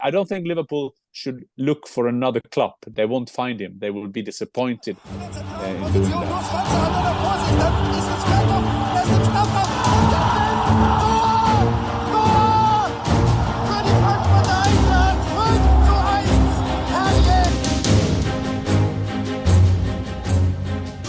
I don't think Liverpool should look for another Klopp. They won't find him. They will be disappointed in doing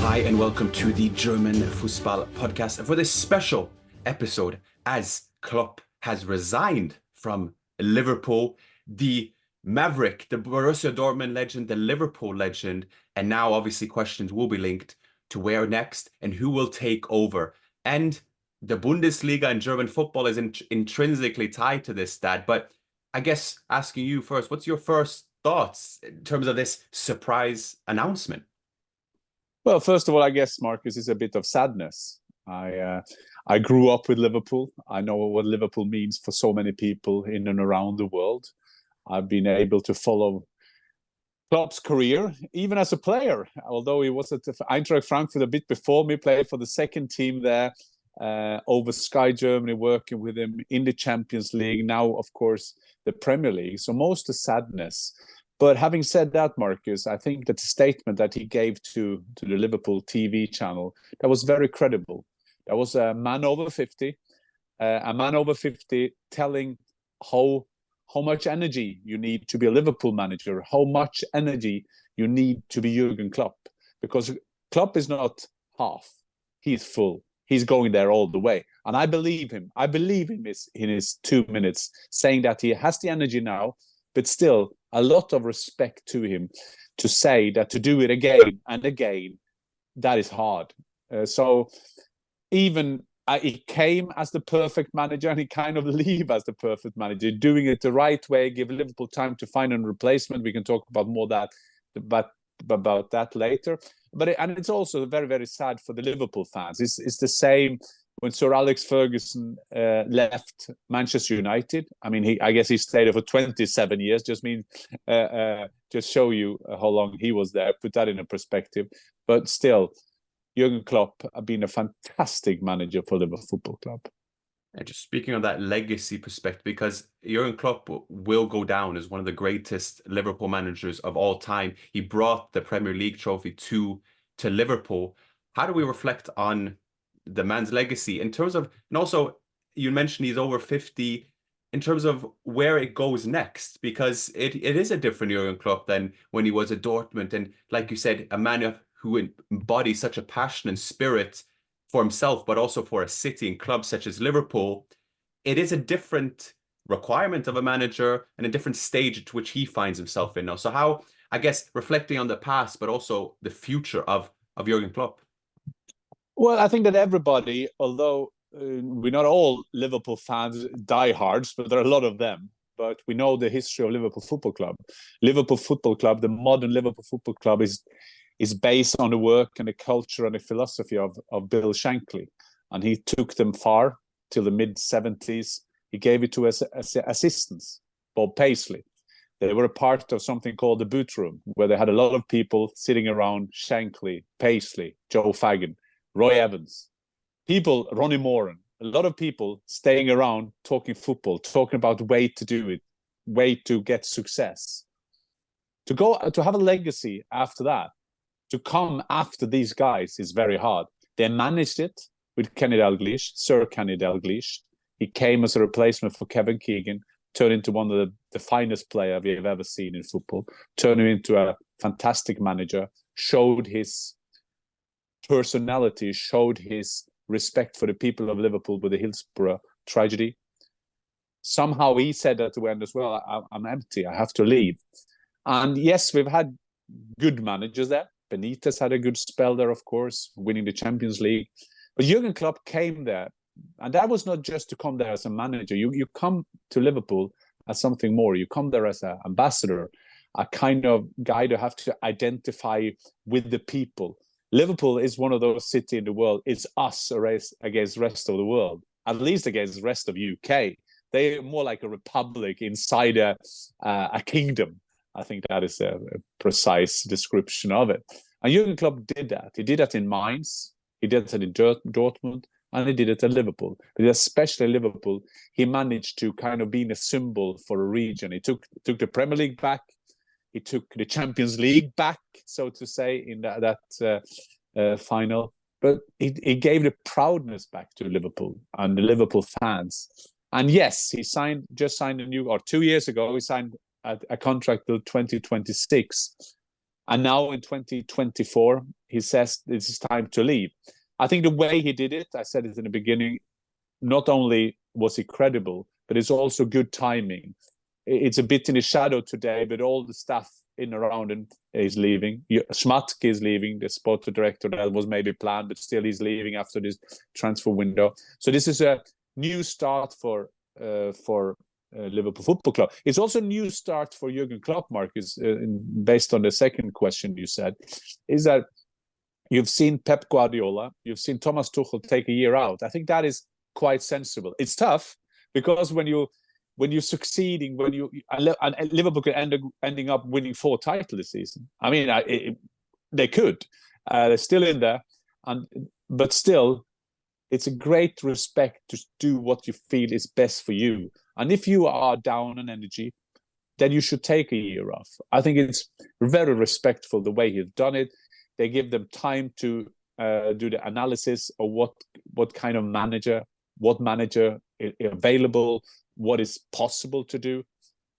Hi and welcome to the German Fußball podcast. And for this special episode, as Klopp has resigned from Liverpool, the Maverick, the Borussia Dortmund legend, the Liverpool legend, and now obviously questions will be linked to where next and who will take over. And the Bundesliga and German football is intrinsically tied to this, Dad. But I guess asking you first, what's your first thoughts in terms of this surprise announcement? Well, first of all, I guess, Markus, is a bit of sadness. I grew up with Liverpool. I know what Liverpool means for so many people in and around the world. I've been able to follow Klopp's career, even as a player, although he was at Eintracht Frankfurt a bit before me, played for the second team there, over Sky Germany, working with him in the Champions League, now, of course, the Premier League. So most of sadness. But having said that, Markus, I think that the statement that he gave to the Liverpool TV channel, that was very credible. That was a man over 50 telling how much energy you need to be a Liverpool manager, how much energy you need to be Jürgen Klopp. Because Klopp is not half, he's full. He's going there all the way. And I believe him. I believe him in his 2 minutes, saying that he has the energy now, but still a lot of respect to him to say that to do it again and again, that is hard. So even he came as the perfect manager and he kind of leave as the perfect manager, doing it the right way, give Liverpool time to find a replacement. We can talk about about that later. But it's also very, very sad for the Liverpool fans. It's the same when Sir Alex Ferguson left Manchester United. I mean, I guess he stayed there for 27 years. Just show you how long he was there. Put that in a perspective. But still, Jürgen Klopp has been a fantastic manager for Liverpool Football Club. And just speaking of that legacy perspective, because Jürgen Klopp will go down as one of the greatest Liverpool managers of all time. He brought the Premier League trophy to Liverpool. How do we reflect on the man's legacy in terms of, and also you mentioned he's over 50, in terms of where it goes next, because it is a different Jürgen Klopp than when he was at Dortmund. And like you said, a man who embodies such a passion and spirit for himself, but also for a city and club such as Liverpool. It is a different requirement of a manager and a different stage at which he finds himself in now. So how, I guess, reflecting on the past, but also the future of Jürgen Klopp? Well, I think that everybody, although we're not all Liverpool fans, diehards, but there are a lot of them. But we know the history of Liverpool Football Club. Liverpool Football Club, the modern Liverpool Football Club, is based on the work and the culture and the philosophy of Bill Shankly. And he took them far till the mid-70s. He gave it to his assistants, Bob Paisley. They were a part of something called the boot room, where they had a lot of people sitting around Shankly, Paisley, Joe Fagan, Roy Evans, people, Ronnie Moran, a lot of people staying around talking football, talking about way to do it, way to get success. To have a legacy after that, to come after these guys is very hard. They managed it with Kenny Dalglish, Sir Kenny Dalglish. He came as a replacement for Kevin Keegan, turned into one of the finest players we have ever seen in football, turned him into a fantastic manager, showed his personality, showed his respect for the people of Liverpool with the Hillsborough tragedy. Somehow he said at the end as well, I'm empty, I have to leave. And yes, we've had good managers there. Benitez had a good spell there, of course, winning the Champions League. But Jürgen Klopp came there, and that was not just to come there as a manager. You come to Liverpool as something more. You come there as an ambassador, a kind of guy to have to identify with the people. Liverpool is one of those cities in the world. It's us against the rest of the world, at least against the rest of UK. They're more like a republic inside a kingdom. I think that is a precise description of it. And Jürgen Klopp did that. He did that in Mainz. He did that in Dortmund. And he did it at Liverpool. But especially Liverpool, he managed to kind of be a symbol for a region. He took the Premier League back. He took the Champions League back, so to say, in that final. But he gave the proudness back to Liverpool and the Liverpool fans. And yes, he just signed a new, or 2 years ago, he signed a contract till 2026. And now in 2024, he says it's time to leave. I think the way he did it, I said it in the beginning, not only was he credible, but it's also good timing. It's a bit in the shadow today, but all the staff in and around him is leaving. Schmatke is leaving, the sport director that was maybe planned, but still he's leaving after this transfer window. So this is a new start for Liverpool Football Club. It's also a new start for Jürgen Klopp, Markus, based on the second question you said, is that you've seen Pep Guardiola, you've seen Thomas Tuchel take a year out. I think that is quite sensible. It's tough because when you're succeeding, and Liverpool could ending up winning 4 titles this season. I mean, they could. They're still in there, but still, it's a great respect to do what you feel is best for you. And if you are down on energy, then you should take a year off. I think it's very respectful the way he's done it. They give them time to do the analysis of what kind of manager, what manager is available, what is possible to do.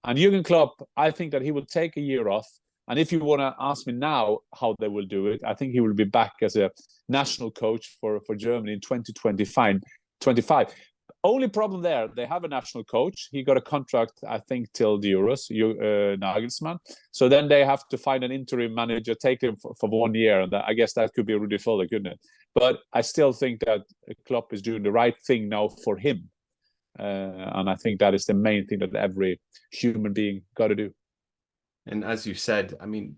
And Jürgen Klopp, I think that he will take a year off. And if you want to ask me now how they will do it, I think he will be back as a national coach for Germany in 2025. Only problem there, they have a national coach. He got a contract, I think, till the Euros, Nagelsmann. So then they have to find an interim manager, take him for 1 year. And I guess that could be Rudi Völler, couldn't it? But I still think that Klopp is doing the right thing now for him. And I think that is the main thing that every human being got to do. And as you said, I mean,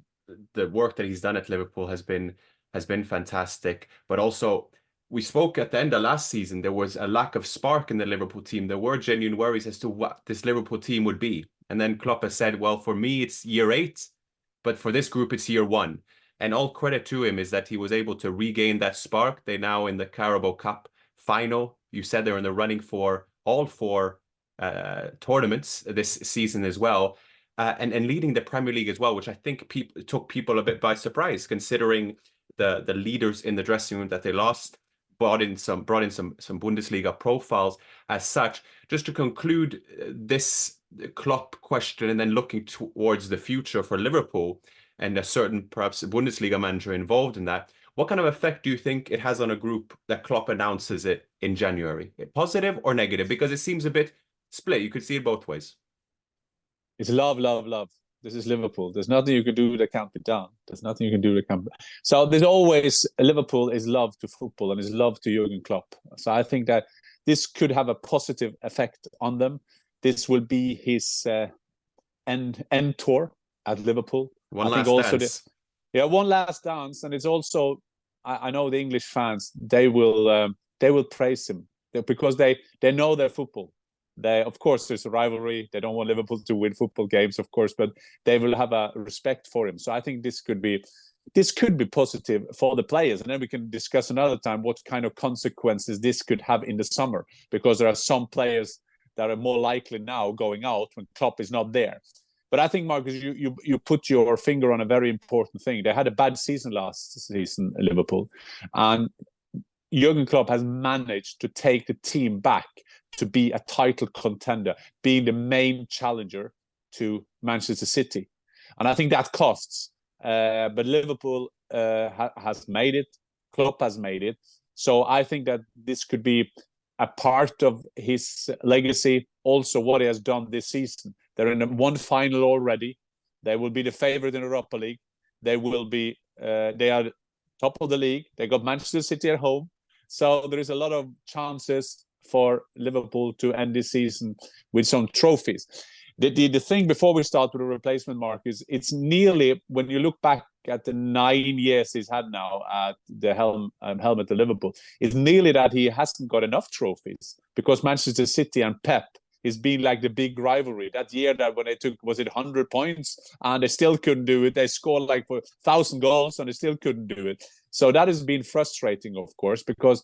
the work that he's done at Liverpool has been fantastic. But also, we spoke at the end of last season, there was a lack of spark in the Liverpool team. There were genuine worries as to what this Liverpool team would be. And then Klopp has said, well, for me, it's year 8, but for this group, it's year 1. And all credit to him is that he was able to regain that spark. They're now in the Carabao Cup final. You said they're in the running for all 4 tournaments this season as well. And leading the Premier League as well, which I think took people a bit by surprise, considering the leaders in the dressing room that they lost. Brought in some Bundesliga profiles as such. Just to conclude this Klopp question, and then looking towards the future for Liverpool and a certain perhaps Bundesliga manager involved in that, what kind of effect do you think it has on a group that Klopp announces it in January? Positive or negative? Because it seems a bit split. You could see it both ways. It's love, love, love. This is Liverpool. There's nothing you can do that can't be done. There's nothing you can do that can't be. So there's always, Liverpool is love to football and is love to Jürgen Klopp. So I think that this could have a positive effect on them. This will be his end tour at Liverpool. One last dance. One last dance. And it's also, I know the English fans, they will praise him because they know their football. Of course, there's a rivalry. They don't want Liverpool to win football games, of course, but they will have a respect for him. So I think this could be positive for the players. And then we can discuss another time what kind of consequences this could have in the summer, because there are some players that are more likely now going out when Klopp is not there. But I think, Markus, you put your finger on a very important thing. They had a bad season last season, Liverpool. And Jürgen Klopp has managed to take the team back to be a title contender, being the main challenger to Manchester City. And I think that costs. But Liverpool has made it. Klopp has made it. So I think that this could be a part of his legacy, also what he has done this season. They're in one final already. They will be the favorite in Europa League. They are top of the league. They got Manchester City at home. So there is a lot of chances for Liverpool to end this season with some trophies. The thing before we start with the replacement, Mark, is it's nearly, when you look back at the 9 years he's had now at the helm at Liverpool, it's nearly that he hasn't got enough trophies, because Manchester City and Pep is being like the big rivalry. That year that when they took, was it 100 points, and they still couldn't do it. They scored like 1,000 goals and they still couldn't do it. So that has been frustrating, of course, because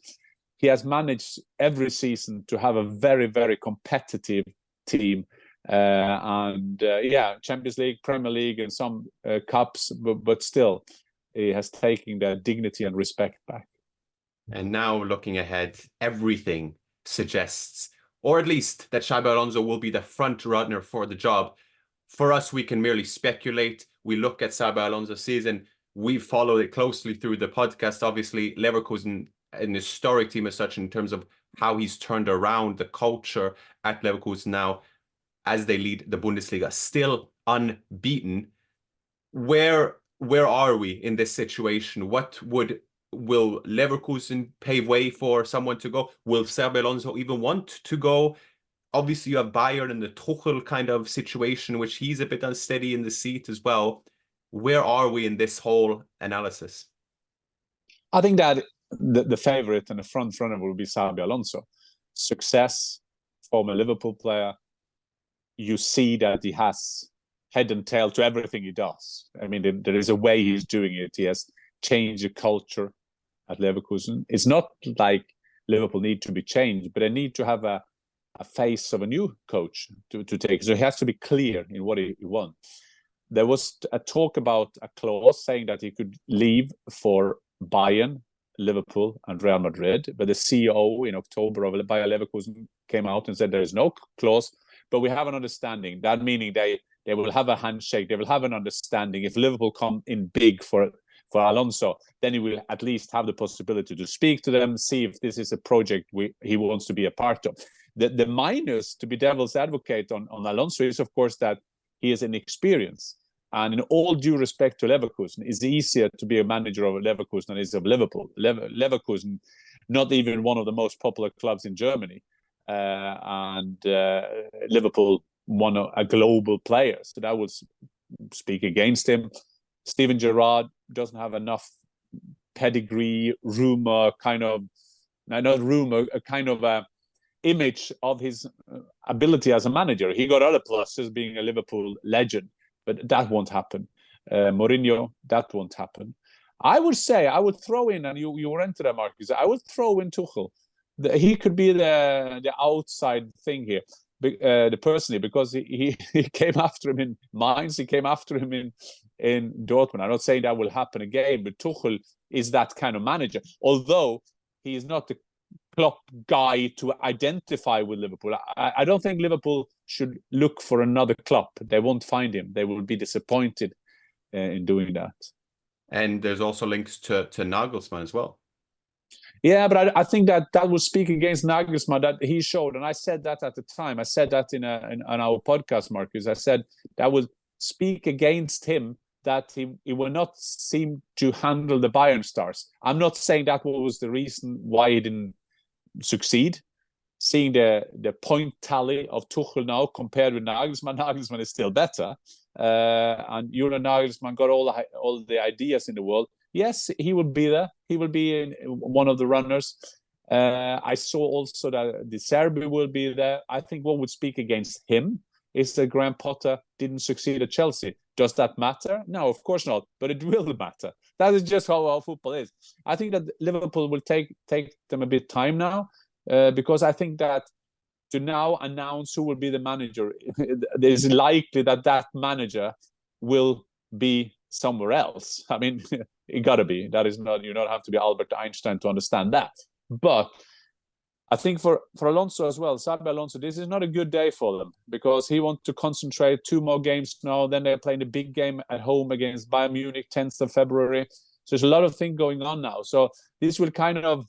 he has managed every season to have a very, very competitive team. Champions League, Premier League, and some cups, but still, he has taken their dignity and respect back. And now looking ahead, everything suggests, or at least that Xabi Alonso will be the front runner for the job. For us, we can merely speculate. We look at Xabi Alonso's season. We followed it closely through the podcast. Obviously, Leverkusen, an historic team as such in terms of how he's turned around the culture at Leverkusen now as they lead the Bundesliga, still unbeaten. Where are we in this situation? Will Leverkusen pave way for someone to go? Will Xabi Alonso even want to go? Obviously, you have Bayern and the Tuchel kind of situation, which he's a bit unsteady in the seat as well. Where are we in this whole analysis? I think that the favorite and the front runner will be Xabi Alonso. Success, former Liverpool player. You see that he has head and tail to everything he does. I mean, there is a way he's doing it. He has changed the culture at Leverkusen. It's not like Liverpool need to be changed, but they need to have a face of a new coach to take. So he has to be clear in what he wants. There was a talk about a clause saying that he could leave for Bayern, Liverpool, and Real Madrid, but the CEO in October of Bayer Leverkusen came out and said there is no clause, but we have an understanding. That meaning they will have a handshake, they will have an understanding. If Liverpool come in big for Alonso, then he will at least have the possibility to speak to them, see if this is a project he wants to be a part of. The minus, to be devil's advocate on Alonso, is of course that he is inexperienced. And in all due respect to Leverkusen, it's easier to be a manager of Leverkusen than it is of Liverpool. Leverkusen, not even one of the most popular clubs in Germany. And Liverpool, a global player. So that would speak against him. Steven Gerrard doesn't have enough pedigree, a kind of image of his ability as a manager. He got other pluses being a Liverpool legend, but that won't happen. Mourinho, that won't happen. I would throw in, and you were into that, Markus, I would throw in Tuchel. He could be the outside thing here, personally, because he came after him in Mainz, he came after him in Dortmund. I'm not saying that will happen again, but Tuchel is that kind of manager. Although he is not the Klopp guy to identify with Liverpool. I don't think Liverpool should look for another Klopp. They won't find him. They will be disappointed in doing that. And there's also links to Nagelsmann as well. Yeah, but I think that would speak against Nagelsmann that he showed, and I said that at the time. I said that in our podcast, Markus. I said that would speak against him, that he will not seem to handle the Bayern stars. I'm not saying that was the reason why he didn't succeed. Seeing the point tally of Tuchel now compared with Nagelsmann is still better. And Julian Nagelsmann got all the ideas in the world. Yes, he will be there. He will be one of the runners. I saw also that the Serbi will be there. I think what would speak against him is that Graham Potter didn't succeed at Chelsea. Does that matter? No, of course not. But it will matter. That is just how football is. I think that Liverpool will take them a bit time now, because I think that to now announce who will be the manager, it is likely that manager will be somewhere else. I mean, it got to be. That is not, you don't have to be Albert Einstein to understand that. But I think for Alonso as well, Xabi Alonso, this is not a good day for them, because he wants to concentrate 2 more games now. Then they're playing a big game at home against Bayern Munich, 10th of February. So there's a lot of things going on now. So this will kind of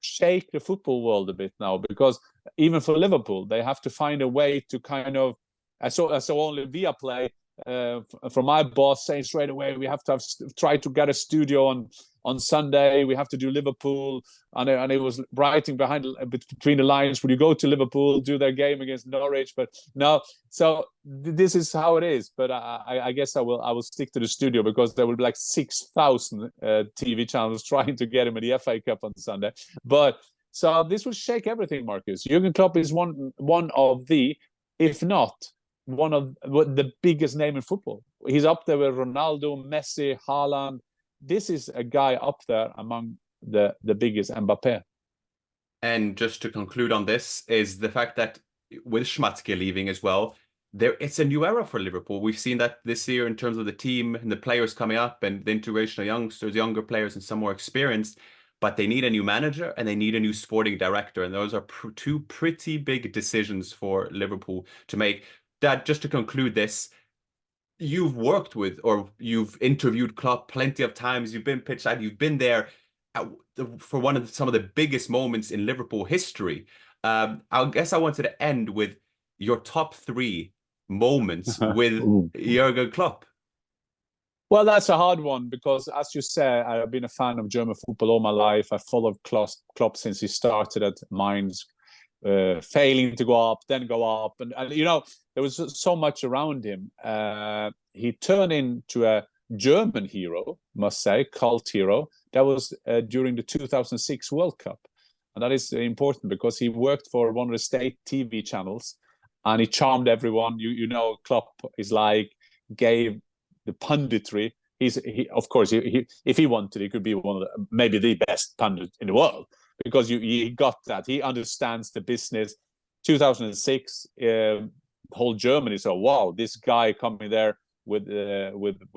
shake the football world a bit now, because even for Liverpool, they have to find a way to kind of, I saw only Viaplay from my boss saying straight away, we have to try to get a studio on Sunday. We have to do Liverpool, and it was writing between the lines. Would you go to Liverpool, do their game against Norwich? But no. So this is how it is. But I guess I will stick to the studio, because there will be like 6,000 TV channels trying to get him in the FA Cup on Sunday. But so this will shake everything, Markus. Jürgen Klopp is one of the, if not one of the biggest name in football. He's up there with Ronaldo, Messi, Haaland. This is a guy up there among the biggest, Mbappe. And just to conclude on this is the fact that with Schmatke leaving as well, it's a new era for Liverpool. We've seen that this year in terms of the team and the players coming up and the integration of youngsters, younger players, and some more experienced. But they need a new manager and they need a new sporting director. And those are two pretty big decisions for Liverpool to make. Dad, just to conclude this, you've worked with or you've interviewed Klopp plenty of times. You've been pitch side. You've been there for some of the biggest moments in Liverpool history. I guess I wanted to end with your top 3 moments with Jürgen Klopp. Well, that's a hard one because, as you say, I've been a fan of German football all my life. I followed Klopp since he started at Mainz, failing to go up, then go up. And you know, there was so much around him. He turned into a German hero, must say, cult hero. That was during the 2006 World Cup. And that is important because he worked for one of the state TV channels and he charmed everyone. You know, Klopp is like, gave the punditry. Of course, if he wanted, he could be one of maybe the best pundit in the world because he got that. He understands the business. 2006, whole Germany. So wow, this guy coming there with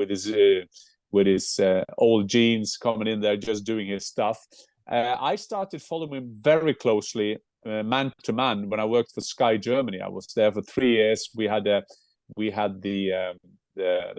his old jeans, coming in there just doing his stuff. I started following him very closely, man to man, when I worked for Sky Germany. I was there for 3 years. We had the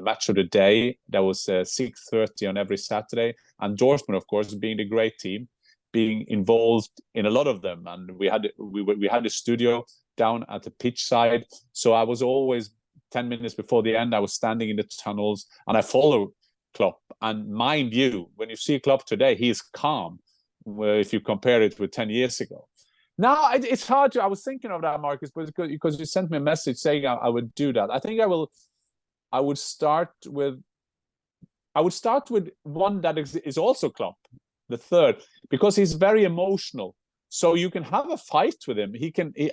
match of the day that was 6:30 on every Saturday, and Dortmund, of course, being the great team, being involved in a lot of them, and we had a studio down at the pitch side, so I was always 10 minutes before the end. I was standing in the tunnels and I followed Klopp. And mind you, when you see Klopp today, he is calm. If you compare it with 10 years ago. Now it's hard to. I was thinking of that, Marcus, because you sent me a message saying I would do that. I think I would start with one that is also Klopp, the third, because he's very emotional. So you can have a fight with him.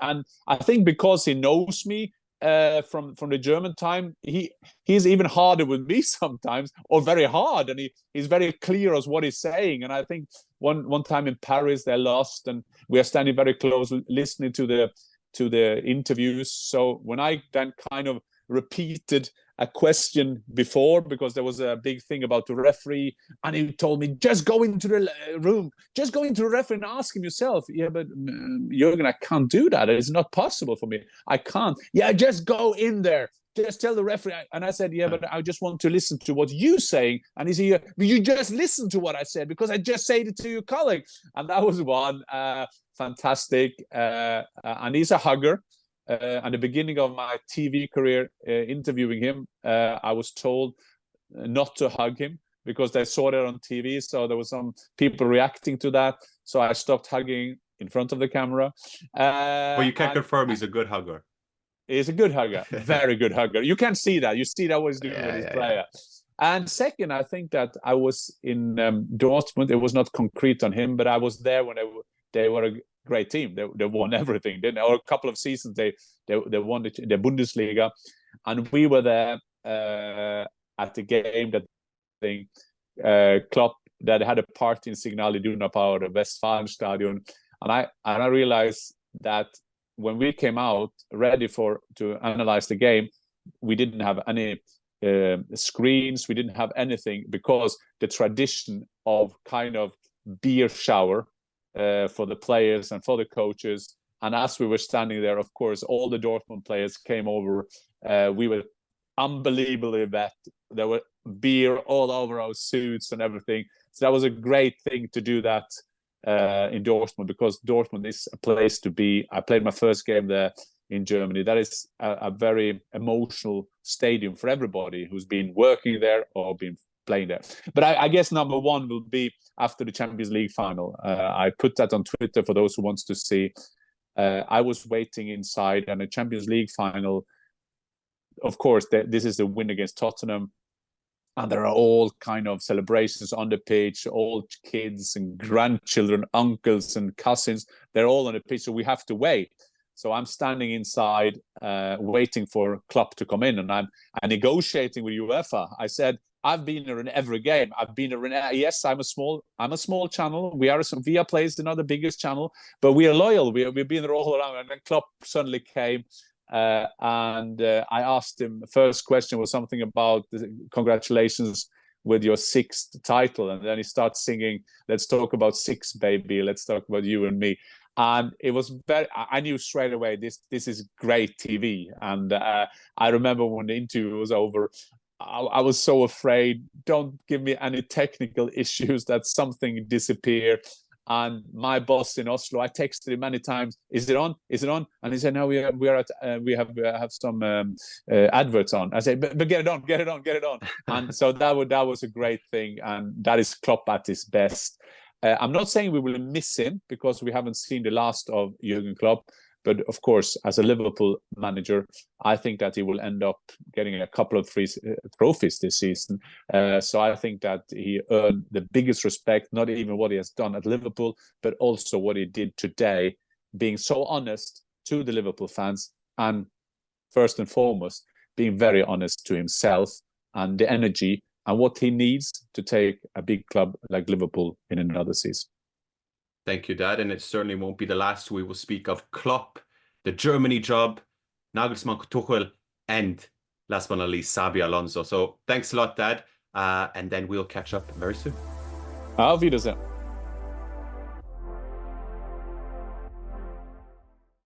And I think because he knows me from the German time, he's even harder with me sometimes, or very hard, and he's very clear as what he's saying. And I think one time in Paris they lost, and we are standing very close, listening to the interviews. So when I then kind of repeated a question before, because there was a big thing about the referee, and he told me, just go into the room, just go into the referee and ask him yourself. Yeah, but Jürgen, I can't do that. It's not possible for me. I can't. Yeah, just go in there. Just tell the referee. And I said, yeah, but I just want to listen to what you're saying. And he said, you just listen to what I said because I just said it to your colleague. And that was one fantastic. And he's a hugger. At the beginning of my TV career, interviewing him, I was told not to hug him because they saw that on TV. So there was some people reacting to that. So I stopped hugging in front of the camera. But you can confirm he's a good hugger. He's a good hugger, very good hugger. You can see that. You see that what he's doing with his player. And second, I think that I was in Dortmund. It was not concrete on him, but I was there when they were a great team. They won everything. Or a couple of seasons they won the Bundesliga, and we were there at the game that thing. Klopp that had a party in Signal Iduna Park, the Westfalenstadion, and I realized that when we came out ready to analyze the game, we didn't have any screens, we didn't have anything, because the tradition of kind of beer shower for the players and for the coaches, and as we were standing there, of course, all the Dortmund players came over. We were unbelievably wet. There were beer all over our suits and everything. So that was a great thing to do that in Dortmund, because Dortmund is a place to be. I played my first game there in Germany. That is a very emotional stadium for everybody who's been working there or been playing there. But I guess number one will be after the Champions League final. I put that on Twitter for those who wants to see. I was waiting inside, and the Champions League final, of course, this is the win against Tottenham. And there are all kind of celebrations on the pitch, all kids and grandchildren, uncles and cousins, they're all on the pitch. So we have to wait. So I'm standing inside waiting for Klopp to come in, and I'm negotiating with UEFA. I said, I've been there in every game. I've been there in, yes, I'm a small channel. We are Via Plays not the biggest channel, but we are loyal. We've been there all around. And then Klopp suddenly came, and I asked him. The first question was something about congratulations with your 6th title, and then he starts singing, "Let's talk about 6, baby. Let's talk about you and me." And it was I knew straight away this is great TV. And I remember when the interview was over, I was so afraid, don't give me any technical issues, that something disappear. And my boss in Oslo, I texted him many times, "Is it on? Is it on?" And he said, "No, we have some adverts on." I said, but get it on, get it on, get it on." And so that was a great thing, and that is Klopp at his best. I'm not saying we will miss him, because we haven't seen the last of Jürgen Klopp. But of course, as a Liverpool manager, I think that he will end up getting a couple of trophies this season. So I think that he earned the biggest respect, not even what he has done at Liverpool, but also what he did today, being so honest to the Liverpool fans, and first and foremost, being very honest to himself and the energy and what he needs to take a big club like Liverpool in another season. Thank you, Dad. And it certainly won't be the last we will speak of Klopp, the Germany job, Nagelsmann, Tuchel, and last but not least, Xabi Alonso. So thanks a lot, Dad. And then we'll catch up very soon. Auf Wiedersehen.